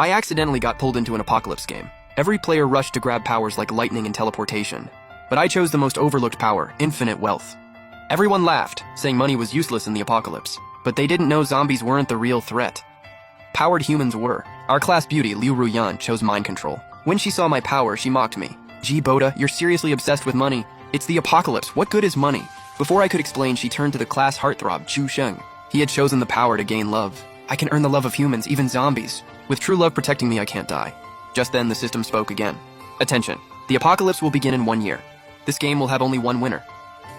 I accidentally got pulled into an apocalypse game. Every player rushed to grab powers like lightning and teleportation. But I chose the most overlooked power, infinite wealth. Everyone laughed, saying money was useless in the apocalypse. But they didn't know zombies weren't the real threat. Powered humans were. Our class beauty, Liu Ruyan, chose mind control. When she saw my power, she mocked me. Gee, Boda, you're seriously obsessed with money. It's the apocalypse. What good is money? Before I could explain, she turned to the class heartthrob, Chu Sheng. He had chosen the power to gain love. I can earn the love of humans, even zombies. With true love protecting me, I can't die. Just then, the system spoke again. Attention. The apocalypse will begin in 1 year. This game will have only one winner.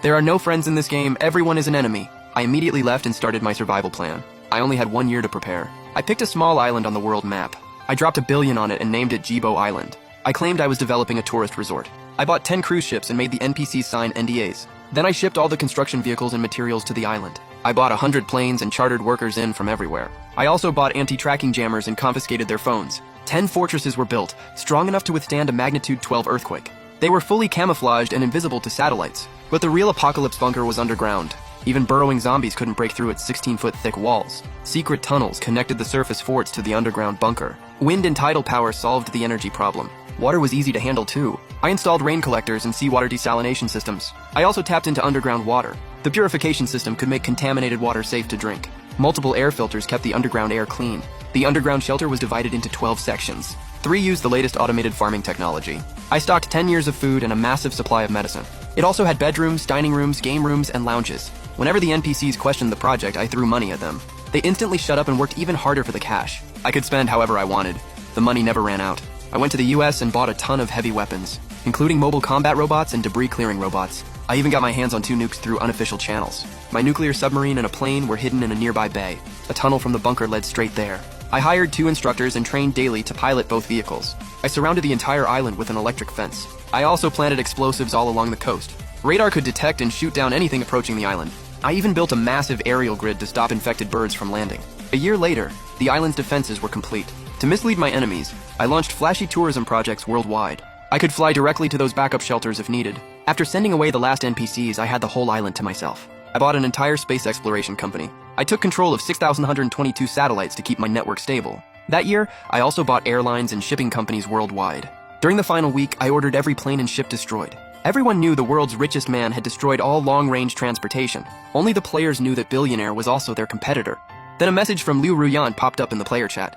There are no friends in this game. Everyone is an enemy. I immediately left and started my survival plan. I only had 1 year to prepare. I picked a small island on the world map. I dropped $1 billion on it and named it Jibo Island. I claimed I was developing a tourist resort. I bought 10 cruise ships and made the NPCs sign NDAs. Then I shipped all the construction vehicles and materials to the island. I bought 100 planes and chartered workers in from everywhere. I also bought anti-tracking jammers and confiscated their phones. 10 fortresses were built, strong enough to withstand a magnitude 12 earthquake. They were fully camouflaged and invisible to satellites. But the real apocalypse bunker was underground. Even burrowing zombies couldn't break through its 16-foot thick walls. Secret tunnels connected the surface forts to the underground bunker. Wind and tidal power solved the energy problem. Water was easy to handle too. I installed rain collectors and seawater desalination systems. I also tapped into underground water. The purification system could make contaminated water safe to drink. Multiple air filters kept the underground air clean. The underground shelter was divided into 12 sections. 3 used the latest automated farming technology. I stocked 10 years of food and a massive supply of medicine. It also had bedrooms, dining rooms, game rooms, and lounges. Whenever the NPCs questioned the project, I threw money at them. They instantly shut up and worked even harder for the cash. I could spend however I wanted. The money never ran out. I went to the US and bought a ton of heavy weapons, including mobile combat robots and debris-clearing robots. I even got my hands on 2 nukes through unofficial channels. My nuclear submarine and a plane were hidden in a nearby bay. A tunnel from the bunker led straight there. I hired 2 instructors and trained daily to pilot both vehicles. I surrounded the entire island with an electric fence. I also planted explosives all along the coast. Radar could detect and shoot down anything approaching the island. I even built a massive aerial grid to stop infected birds from landing. A year later, the island's defenses were complete. To mislead my enemies, I launched flashy tourism projects worldwide. I could fly directly to those backup shelters if needed. After sending away the last NPCs, I had the whole island to myself. I bought an entire space exploration company. I took control of 6,122 satellites to keep my network stable. That year, I also bought airlines and shipping companies worldwide. During the final week, I ordered every plane and ship destroyed. Everyone knew the world's richest man had destroyed all long-range transportation. Only the players knew that Billionaire was also their competitor. Then a message from Liu Ruyan popped up in the player chat.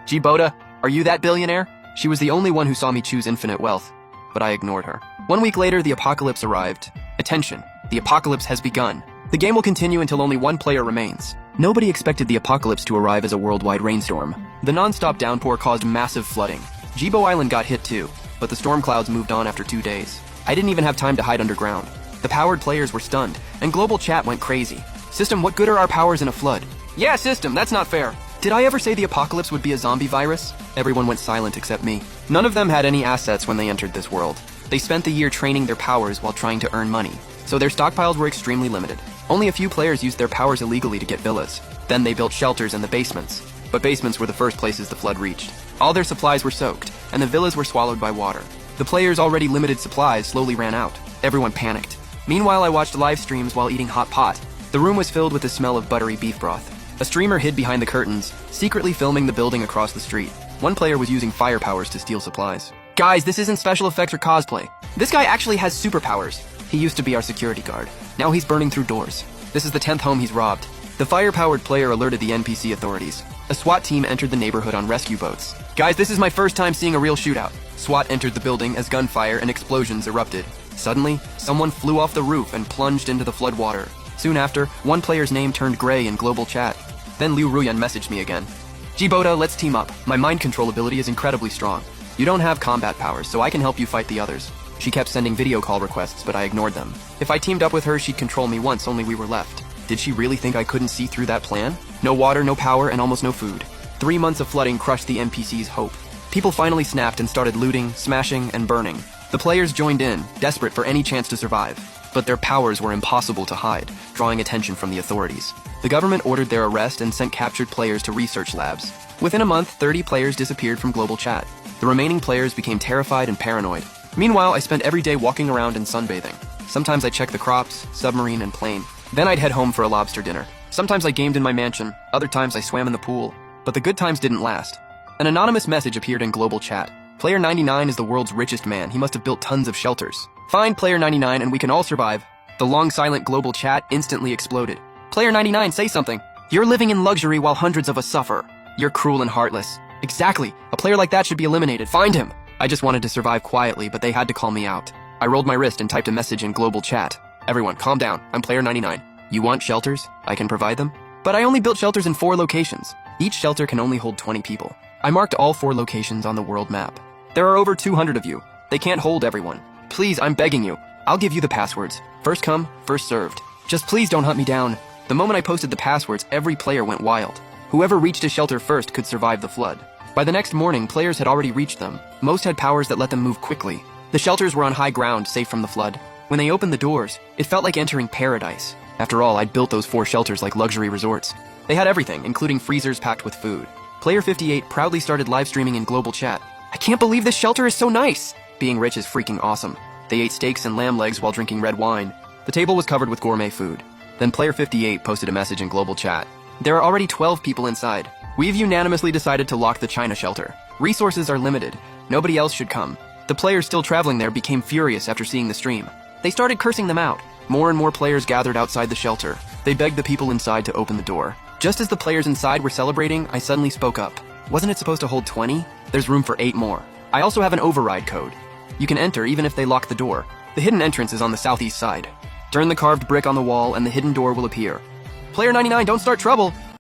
Gee, Boda, are you that billionaire? She was the only one who saw me choose infinite wealth, but I ignored her. 1 week later, the apocalypse arrived. Attention, the apocalypse has begun. The game will continue until only 1 player remains. Nobody expected the apocalypse to arrive as a worldwide rainstorm. The non-stop downpour caused massive flooding. Jibo Island got hit too, but the storm clouds moved on after 2 days. I didn't even have time to hide underground. The powered players were stunned, and global chat went crazy. System, what good are our powers in a flood? Yeah, System, that's not fair. Did I ever say the apocalypse would be a zombie virus? Everyone went silent except me. None of them had any assets when they entered this world. They spent the year training their powers while trying to earn money, so their stockpiles were extremely limited. Only a few players used their powers illegally to get villas. Then they built shelters in the basements. But basements were the first places the flood reached. All their supplies were soaked, and the villas were swallowed by water. The players' already limited supplies slowly ran out. Everyone panicked. Meanwhile, I watched live streams while eating hot pot. The room was filled with the smell of buttery beef broth. A streamer hid behind the curtains, secretly filming the building across the street. One player was using fire powers to steal supplies. Guys, this isn't special effects or cosplay. This guy actually has superpowers. He used to be our security guard. Now he's burning through doors. This is the 10th home he's robbed. The fire-powered player alerted the NPC authorities. A SWAT team entered the neighborhood on rescue boats. Guys, this is my first time seeing a real shootout. SWAT entered the building as gunfire and explosions erupted. Suddenly, someone flew off the roof and plunged into the flood water. Soon after, one player's name turned gray in global chat. Then Liu Ruyan messaged me again. Gee, Boda, let's team up. My mind control ability is incredibly strong. You don't have combat powers, so I can help you fight the others. She kept sending video call requests, but I ignored them. If I teamed up with her, she'd control me once only we were left. Did she really think I couldn't see through that plan? No water, no power, and almost no food. 3 months of flooding crushed the NPC's hope. People finally snapped and started looting, smashing, and burning. The players joined in, desperate for any chance to survive. But their powers were impossible to hide, drawing attention from the authorities. The government ordered their arrest and sent captured players to research labs. Within a month, 30 players disappeared from global chat. The remaining players became terrified and paranoid. Meanwhile, I spent every day walking around and sunbathing. Sometimes I checked the crops, submarine, and plane. Then I'd head home for a lobster dinner. Sometimes I gamed in my mansion, other times I swam in the pool. But the good times didn't last. An anonymous message appeared in global chat. Player 99 is the world's richest man. He must have built tons of shelters. Find Player 99 and we can all survive. The long silent global chat instantly exploded. Player 99, say something. You're living in luxury while hundreds of us suffer. You're cruel and heartless. Exactly. A player like that should be eliminated. Find him. I just wanted to survive quietly, but they had to call me out. I rolled my wrist and typed a message in global chat. Everyone, calm down. I'm Player 99. You want shelters? I can provide them. But I only built shelters in 4 locations. Each shelter can only hold 20 people. I marked all 4 locations on the world map. There are over 200 of you. They can't hold everyone. Please, I'm begging you. I'll give you the passwords. First come, first served. Just please don't hunt me down. The moment I posted the passwords, every player went wild. Whoever reached a shelter first could survive the flood. By the next morning, players had already reached them. Most had powers that let them move quickly. The shelters were on high ground, safe from the flood. When they opened the doors, it felt like entering paradise. After all, I'd built those 4 shelters like luxury resorts. They had everything, including freezers packed with food. Player 58 proudly started live streaming in global chat. I can't believe this shelter is so nice! Being rich is freaking awesome. They ate steaks and lamb legs while drinking red wine. The table was covered with gourmet food. Then Player 58 posted a message in global chat. There are already 12 people inside. We've unanimously decided to lock the China shelter. Resources are limited. Nobody else should come. The players still traveling there became furious after seeing the stream. They started cursing them out. More and more players gathered outside the shelter. They begged the people inside to open the door. Just as the players inside were celebrating, I suddenly spoke up. Wasn't it supposed to hold 20? There's room for 8 more. I also have an override code. You can enter even if they lock the door. The hidden entrance is on the southeast side. Turn the carved brick on the wall and the hidden door will appear. Player 99, don't start trouble!